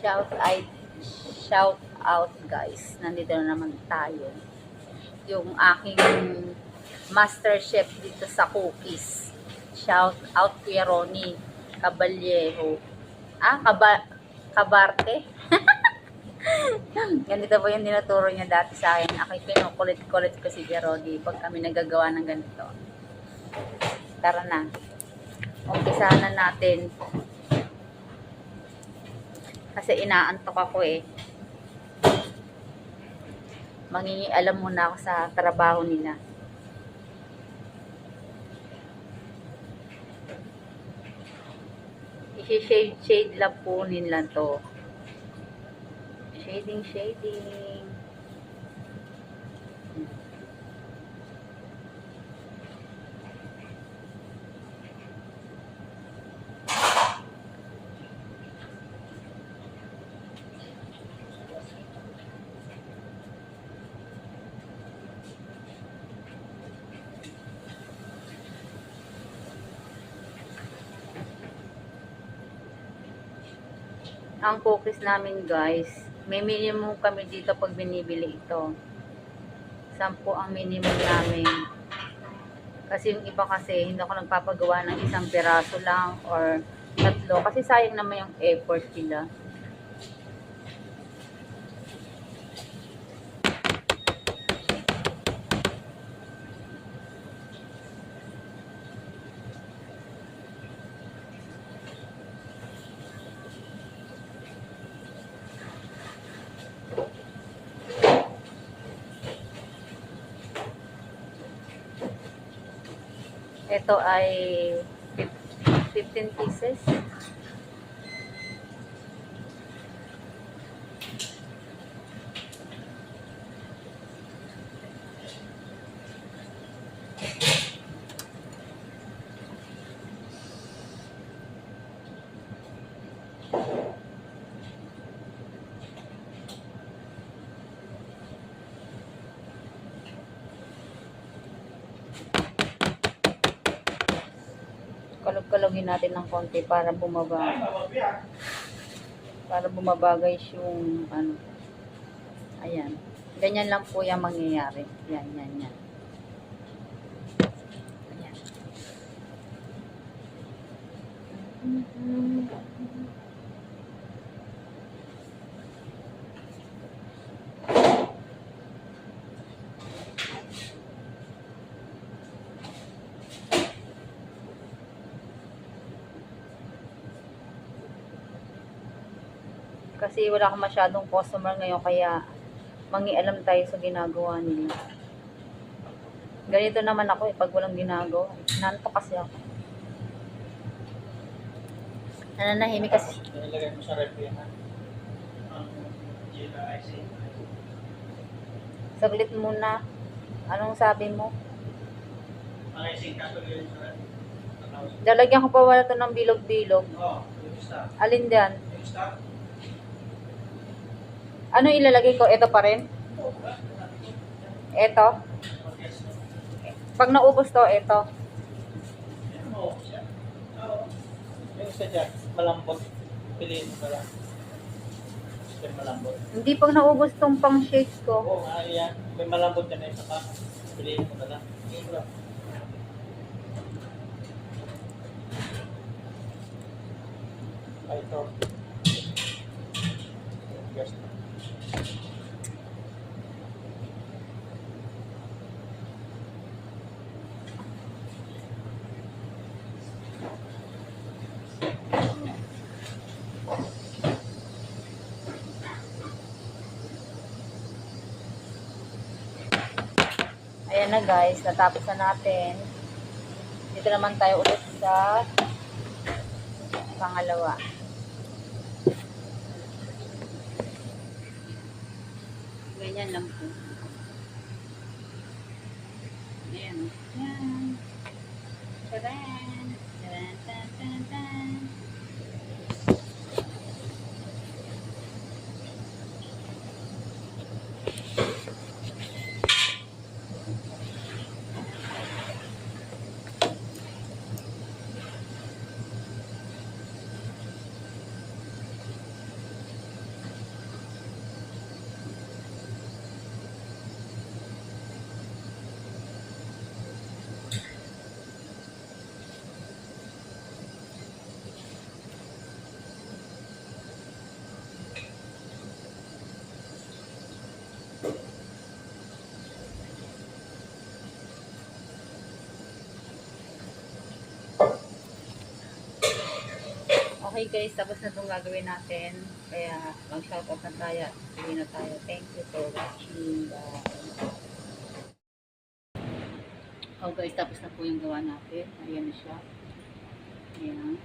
Shout out guys. Nandito na naman tayo. Yung aking master chef dito sa cookies. Shout out Kuya Ronnie Caballero. Kabarte. Ganito po yung tinuturo niya dati sa akin. Ako pinukulit-kulit ko si Kuya Ronnie pag kami nagagawa ng ganito. Tara na. Umpisahan na natin. Kasi inaantok ako eh. Mangingialam muna ako sa trabaho nila. I-shade lang po nila to. Shading. Ang cookies namin guys, may minimum kami dito pag binibili ito. 10 ang minimum namin. Kasi yung iba kasi, hindi ako nagpapagawa ng isang piraso lang or 3. Kasi sayang naman yung effort nila. Ito ay 15 pieces. Kalog-kalogin natin ng konti para bumaba. Para bumaba guys yung ano. Ayan. Ganyan lang po yung mangyayari. Yan. Ayan. Kasi wala akong masyadong customer ngayon kaya mangialam tayo sa ginagawa nila. Ganito naman ako pag walang ginagawa. Nantok kasi ako. Nananahimik kasi. Nilagay mo sa ref yan, ha? Saglit muna. Anong sabi mo? Ang kaso yun sa ref. Lalagyan ko pa wala to ng bilog-bilog. Oo, yung stock. Alin dyan? Yung stock. Ano ilalagay ko? Ito pa rin? Ito? Pag naubos to, ito. Oo. Yung isa dyan, malambot. Piliin mo pala. Yung malambot. Hindi pag naubos tong pang shakes ko. Oo nga, yan. May malambot na isa pa. Piliin mo pala. Yung pala. Ay, ito. Yes. Ayan na guys, natapos na natin. Dito naman tayo ulit sa pangalawa. Ganyan lang po. Ayan. Ayan. Taran! Taran, taran, taran, taran. Okay guys, tapos na itong gagawin natin. Kaya mag-shoutout na tayo. Sige na tayo. Thank you for watching. Bye. Oh guys, tapos na po yung gawa natin. Ayan na siya. Ayan.